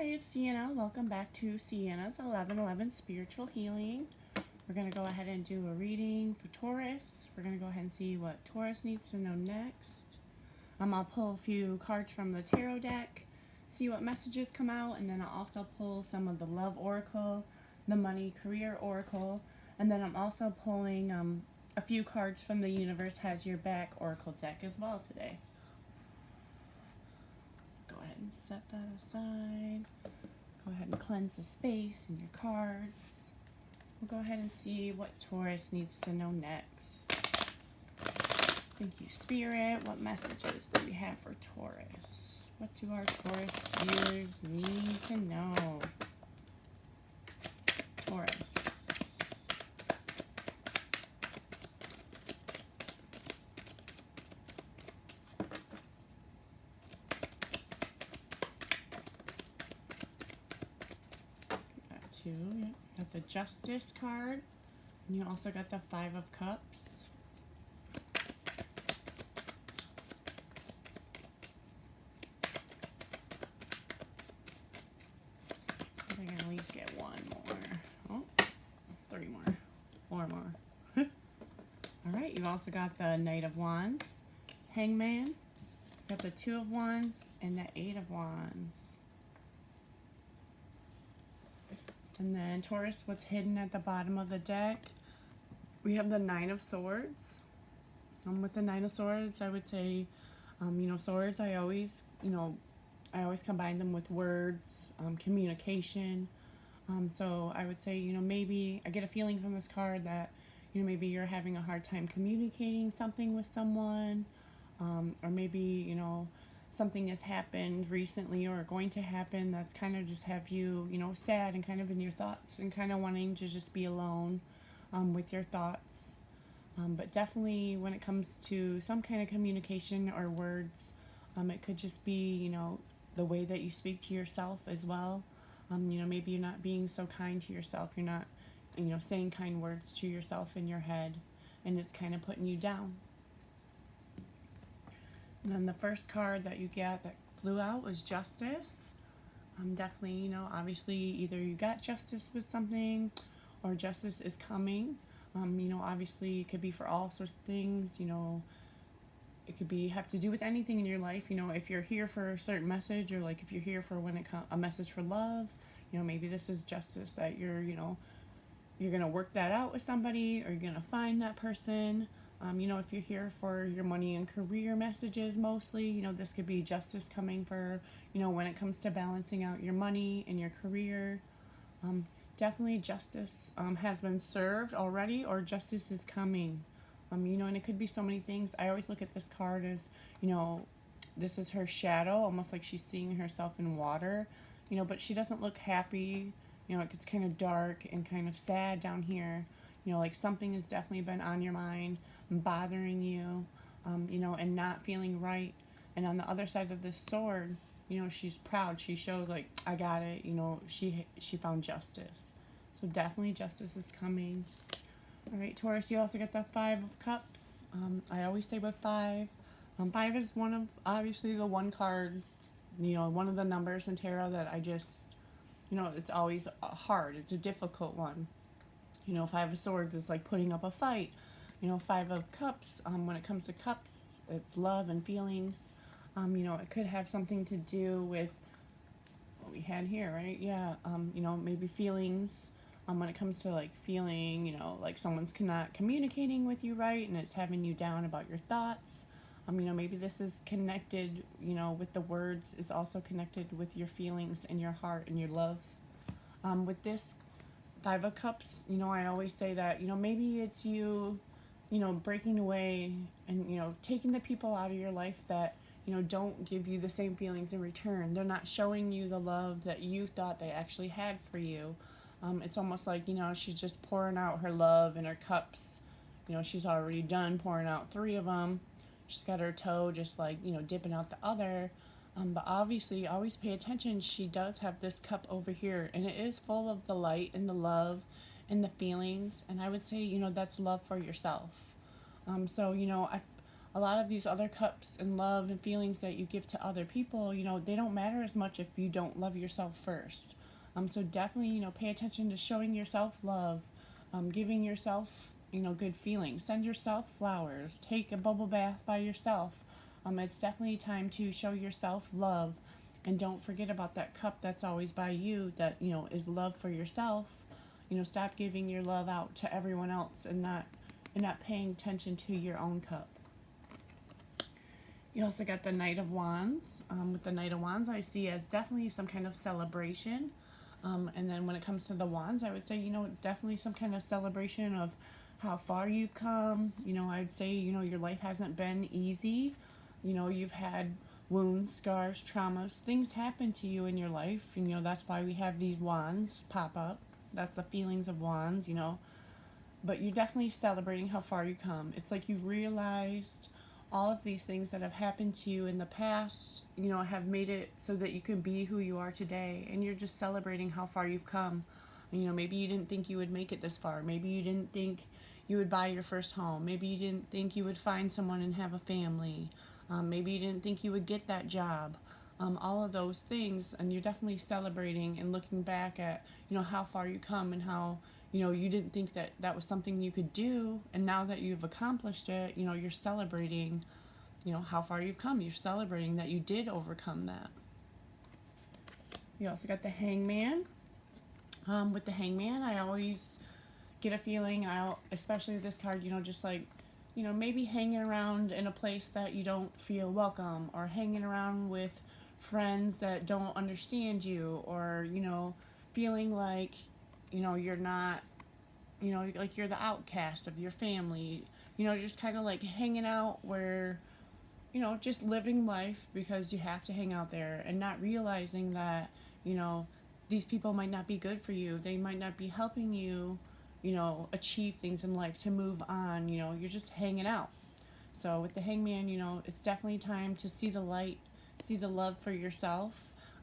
Hi, it's Sienna. Welcome back to Sienna's 1111 Spiritual Healing. We're going to go ahead and do a reading for Taurus. We're going to go ahead and see what Taurus needs to know next. I'll pull a few cards from the tarot deck, see what messages come out, and then I'll also pull some of the love oracle, the money career oracle, and then I'm also pulling a few cards from the Universe Has Your Back oracle deck as well today. Go ahead and set that aside. Go ahead and cleanse the space in your cards. We'll go ahead and see what Taurus needs to know next. Thank you, Spirit. What messages do we have for Taurus? What do our Taurus viewers need to know? Taurus. Yep. Got the Justice card, and you also got the Five of Cups. I think I can at least get one more. Oh, three more. Four more. Alright, you also got the Knight of Wands, Hangman, got the Two of Wands, and the Eight of Wands. And then Taurus, what's hidden at the bottom of the deck? We have the Nine of Swords. With the Nine of Swords, I would say, swords, I always combine them with words, communication. So I would say, maybe I get a feeling from this card that, maybe you're having a hard time communicating something with someone, or maybe, something has happened recently or going to happen that's kind of just have you, sad and kind of in your thoughts and kind of wanting to just be alone with your thoughts. But definitely when it comes to some kind of communication or words, it could just be, the way that you speak to yourself as well. Maybe you're not being so kind to yourself. You're not, saying kind words to yourself in your head, and it's kind of putting you down. And then the first card that you get that flew out was Justice. Definitely, obviously either you got justice with something or justice is coming. Obviously it could be for all sorts of things. It could be have to do with anything in your life. If you're here for a certain message, or like if you're here for a message for love, maybe this is justice that you're gonna work that out with somebody, or you're gonna find that person. If you're here for your money and career messages mostly, this could be justice coming for, when it comes to balancing out your money and your career. Definitely justice has been served already, or justice is coming. And it could be so many things. I always look at this card as, this is her shadow, almost like she's seeing herself in water, but she doesn't look happy. It gets kind of dark and kind of sad down here. Like something has definitely been on your mind, bothering you, and not feeling right. And on the other side of this sword, she's proud. She shows like, I got it. She found justice. So definitely justice is coming. All right, Taurus, you also get the Five of Cups. I always say with five. Five is one of, obviously, the one card, one of the numbers in tarot that I just, it's always hard. It's a difficult one. Five of Swords is like putting up a fight. Five of Cups, when it comes to cups, it's love and feelings. It could have something to do with what we had here, right? Yeah, maybe feelings. When it comes to like feeling, like someone's not communicating with you right, and it's having you down about your thoughts. Maybe this is connected, with the words, is also connected with your feelings and your heart and your love. With this Five of Cups, I always say that, maybe it's you, breaking away and, taking the people out of your life that, don't give you the same feelings in return. They're not showing you the love that you thought they actually had for you. It's almost like, she's just pouring out her love in her cups. She's already done pouring out three of them. She's got her toe just like, dipping out the other. But obviously, always pay attention. She does have this cup over here, and it is full of the light and the love and the feelings. And I would say, that's love for yourself. So, a lot of these other cups and love and feelings that you give to other people, they don't matter as much if you don't love yourself first. So definitely, pay attention to showing yourself love, giving yourself, good feelings. Send yourself flowers. Take a bubble bath by yourself. It's definitely time to show yourself love, and don't forget about that cup that's always by you that is love for yourself. Stop giving your love out to everyone else and not paying attention to your own cup. You also got the Knight of Wands. With the Knight of Wands, I see as definitely some kind of celebration. And then when it comes to the Wands, I would say, definitely some kind of celebration of how far you've come. I'd say, your life hasn't been easy. You've had wounds, scars, traumas, things happen to you in your life. That's why we have these wands pop up. That's the feelings of wands, But you're definitely celebrating how far you come. It's like you've realized all of these things that have happened to you in the past, have made it so that you can be who you are today. And you're just celebrating how far you've come. Maybe you didn't think you would make it this far. Maybe you didn't think you would buy your first home. Maybe you didn't think you would find someone and have a family. Maybe you didn't think you would get that job. All of those things, and you're definitely celebrating and looking back at, how far you come and how, you didn't think that that was something you could do, and now that you've accomplished it, you're celebrating, how far you've come. You're celebrating that you did overcome that. You also got the Hangman. With the Hangman, I always get a feeling, especially with this card, just like, maybe hanging around in a place that you don't feel welcome, or hanging around with friends that don't understand you, or, feeling like, you're not, like you're the outcast of your family, just kind of like hanging out where, just living life because you have to hang out there, and not realizing that, these people might not be good for you. They might not be helping you, achieve things in life, to move on. You're just hanging out. So with the Hangman, it's definitely time to see the light, see the love for yourself,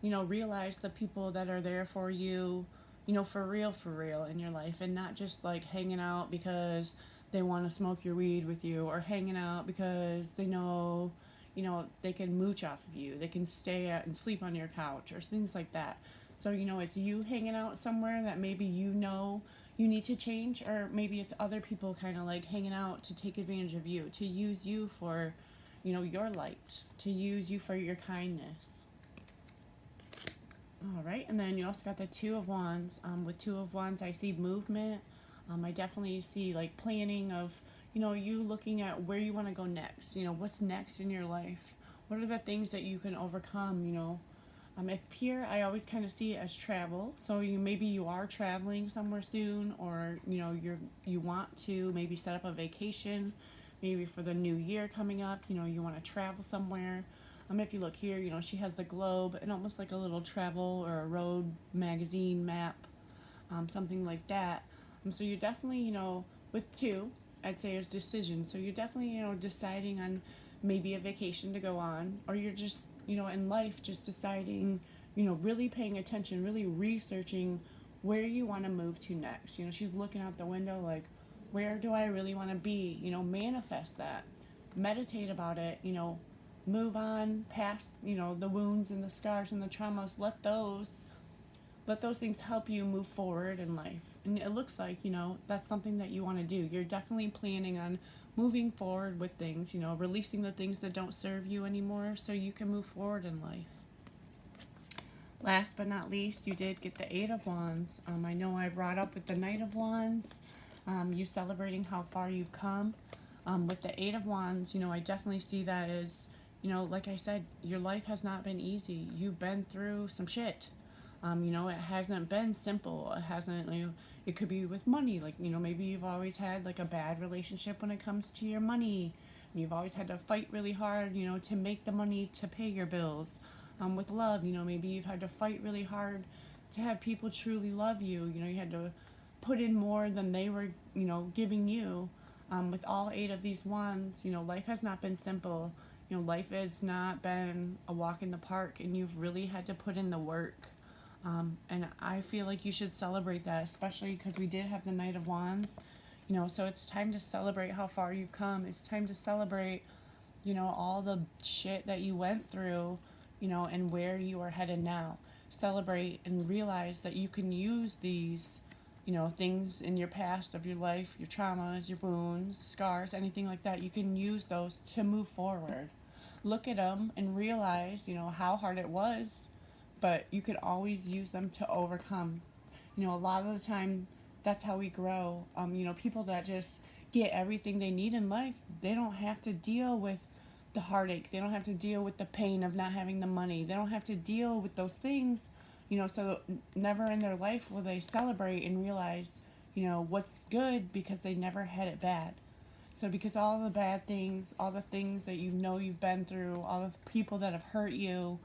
realize the people that are there for you, for real in your life, and not just like hanging out because they want to smoke your weed with you, or hanging out because they know, they can mooch off of you, they can stay at and sleep on your couch, or things like that. So, it's you hanging out somewhere that maybe you need to change, or maybe it's other people kind of like hanging out to take advantage of you, to use you for, your light, to use you for your kindness. All right, and then you also got the Two of Wands. With Two of Wands, I see movement. I definitely see like planning of, you looking at where you want to go next. What's next in your life? What are the things that you can overcome? If here, I always kind of see it as travel. So maybe you are traveling somewhere soon, or you want to maybe set up a vacation, maybe for the new year coming up. You want to travel somewhere. If you look here, she has the globe and almost like a little travel or a road magazine map, something like that. So you're definitely, with two, I'd say it's decision. So you're definitely, deciding on maybe a vacation to go on, or you're just, in life, just deciding, really paying attention, really researching where you want to move to next. She's looking out the window like, where do I really want to be? Manifest that, meditate about it, move on past, the wounds and the scars and the traumas. Let those things help you move forward in life. And it looks like, that's something that you want to do. You're definitely planning on moving forward with things, releasing the things that don't serve you anymore so you can move forward in life. Last but not least, you did get the Eight of Wands. I know I brought up with the Knight of Wands, you celebrating how far you've come. With the Eight of Wands, I definitely see that as, like I said, your life has not been easy. You've been through some shit. It hasn't been simple. It hasn't, it could be with money. Like, maybe you've always had like a bad relationship when it comes to your money. You've always had to fight really hard, to make the money to pay your bills. With love, maybe you've had to fight really hard to have people truly love you. You had to put in more than they were, giving you. With all eight of these wands, life has not been simple. Life has not been a walk in the park, and you've really had to put in the work. And I feel like you should celebrate that, especially because we did have the Knight of Wands. So it's time to celebrate how far you've come. It's time to celebrate, you know, all the shit that you went through, you know, and where you are headed now. Celebrate and realize that you can use these, you know, things in your past of your life, your traumas, your wounds, scars, anything like that. You can use those to move forward. Look at them and realize, you know, how hard it was, but you could always use them to overcome. You know, a lot of the time, that's how we grow. You know, people that just get everything they need in life, they don't have to deal with the heartache. They don't have to deal with the pain of not having the money. They don't have to deal with those things, you know, so never in their life will they celebrate and realize, you know, what's good because they never had it bad. So because all the bad things, all the things that you know you've been through, all the people that have hurt you,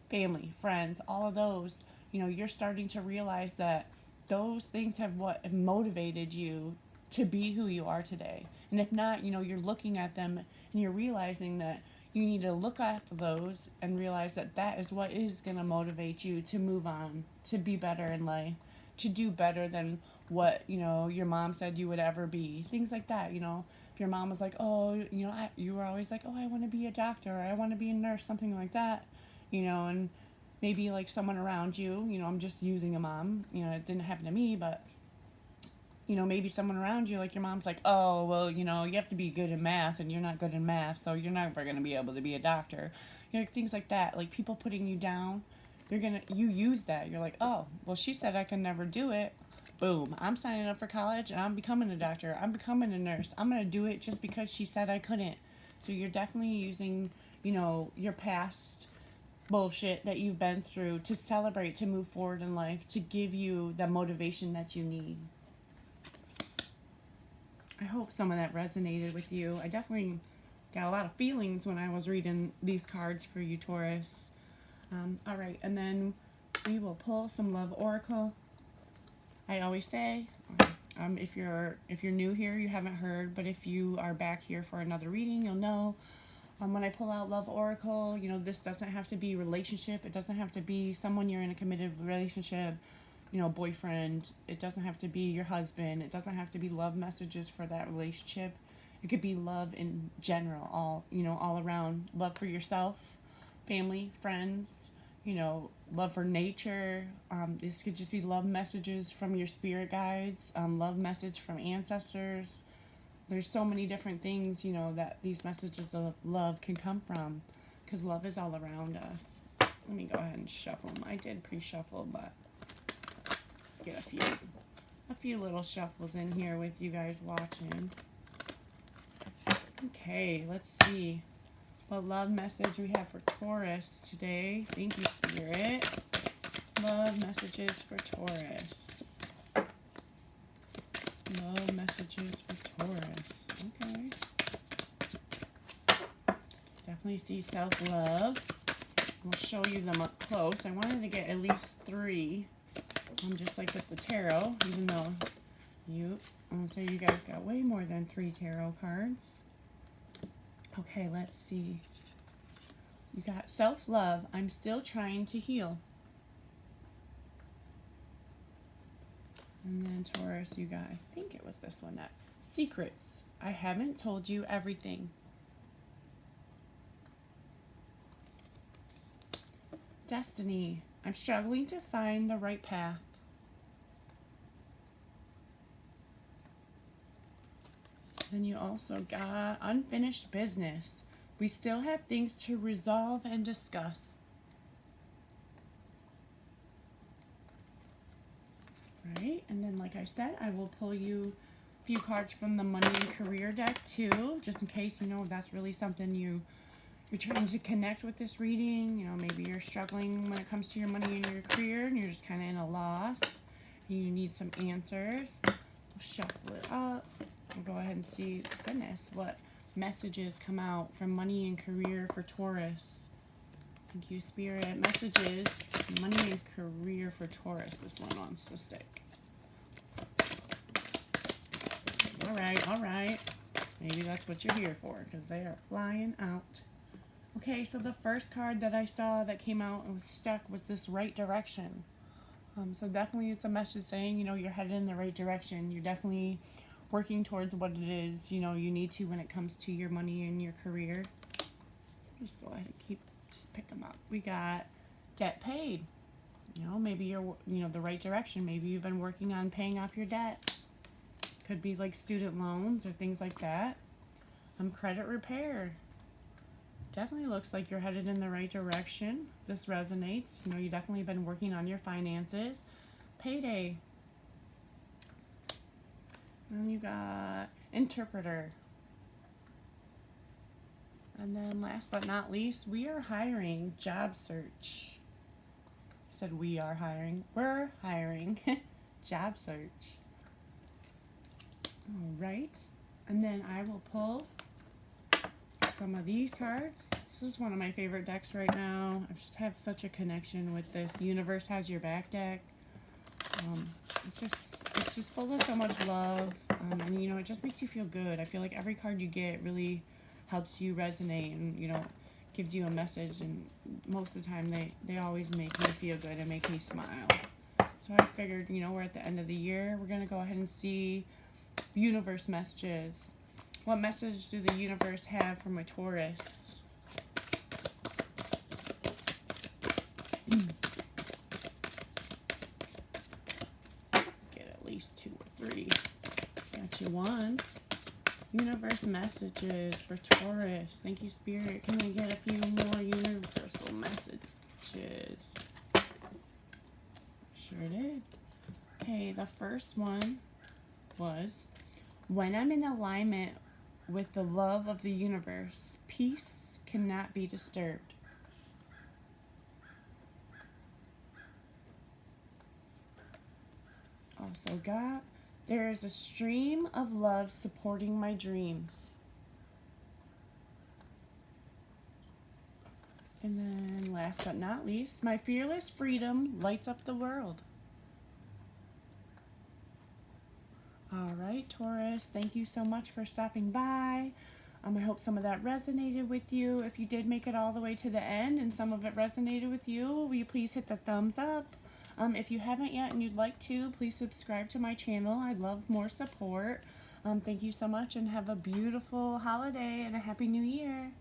family, friends, all of those, you know, you're starting to realize that those things have what motivated you to be who you are today. And if not, you know, you're looking at them and you're realizing that you need to look at those and realize that that is what is going to motivate you to move on, to be better in life, to do better than what, you know, your mom said you would ever be. Things like that, you know. If your mom was like, oh, you know, you were always like, oh, I want to be a doctor, or I want to be a nurse, something like that, you know, and maybe like someone around you, you know, I'm just using a mom, you know, it didn't happen to me, but you know, maybe someone around you, like your mom's like, oh, well, you know, you have to be good in math and you're not good in math, so you're never going to be able to be a doctor. You know, things like that, like people putting you down, you use that. You're like, oh, well, she said I can never do it. Boom, I'm signing up for college and I'm becoming a doctor. I'm becoming a nurse. I'm going to do it just because she said I couldn't. So you're definitely using, you know, your past bullshit that you've been through to celebrate, to move forward in life, to give you the motivation that you need. I hope some of that resonated with you. I definitely got a lot of feelings when I was reading these cards for you, Taurus. All right, and then we will pull some love oracle. I always say, if you're new here, you haven't heard, but if you are back here for another reading, you'll know. When I pull out love oracle, you know, this doesn't have to be relationship. It doesn't have to be someone you're in a committed relationship, you know, boyfriend. It doesn't have to be your husband. It doesn't have to be love messages for that relationship. It could be love in general, all, you know, all around. Love for yourself, family, friends, you know, love for nature. This could just be love messages from your spirit guides, love message from ancestors. There's so many different things, you know, that these messages of love can come from, because love is all around us. Let me go ahead and shuffle them. I did pre-shuffle, but get a few little shuffles in here with you guys watching. Okay, let's see what love message we have for Taurus today. Thank you, Spirit. Love messages for Taurus. Love messages for Taurus. Okay. Definitely see self-love. We'll show you them up close. I wanted to get at least 3. Just like with the tarot, even though I'm gonna say you guys got way more than 3 tarot cards. Okay, let's see. You got self-love. I'm still trying to heal. And then Taurus, you got, I think it was this one, that secrets. I haven't told you everything. Destiny. I'm struggling to find the right path. Then you also got unfinished business. We still have things to resolve and discuss. Right, and then like I said, I will pull you a few cards from the money and career deck too, just in case, you know, that's really something you're trying to connect with this reading. You know, maybe you're struggling when it comes to your money and your career and you're just kind of in a loss. You need some answers. We'll shuffle it up. We'll go ahead and see, goodness, what messages come out from money and career for Taurus. Thank you, Spirit. Messages, money and career for Taurus. This one wants to stick. All right. Maybe that's what you're here for, because they are flying out. Okay, so the first card that I saw that came out and was stuck was this right direction. So definitely it's a message saying, you know, you're headed in the right direction. You're definitely working towards what it is, you know, you need to when it comes to your money and your career. Just go ahead and just pick them up. We got debt paid. You know, maybe you're, the right direction. Maybe you've been working on paying off your debt. Could be like student loans or things like that. Credit repaired. Definitely looks like you're headed in the right direction. This resonates. You know, you definitely been working on your finances. Payday. And you got interpreter. And then last but not least, we are hiring. Job search. I said we are hiring. We're hiring. Job search. All right. And then I will pull some of these cards. This is one of my favorite decks right now. I just have such a connection with this Universe Has Your Back deck. It's just full of so much love, and it just makes you feel good. I feel like every card you get really helps you resonate, and gives you a message. And most of the time, they always make me feel good and make me smile. So I figured, we're at the end of the year. We're gonna go ahead and see universe messages. What message do the universe have for my Taurus? Get at least 2 or 3. Got you 1. Universe messages for Taurus. Thank you, Spirit. Can we get a few more universal messages? Sure did. Okay, the first one was, when I'm in alignment with the love of the universe, peace cannot be disturbed. Also got, there is a stream of love supporting my dreams. And then last but not least, my fearless freedom lights up the world. All right, Taurus, thank you so much for stopping by. I hope some of that resonated with you. If you did make it all the way to the end and some of it resonated with you, will you please hit the thumbs up? If you haven't yet and you'd like to, please subscribe to my channel. I'd love more support. Thank you so much, and have a beautiful holiday and a happy new year.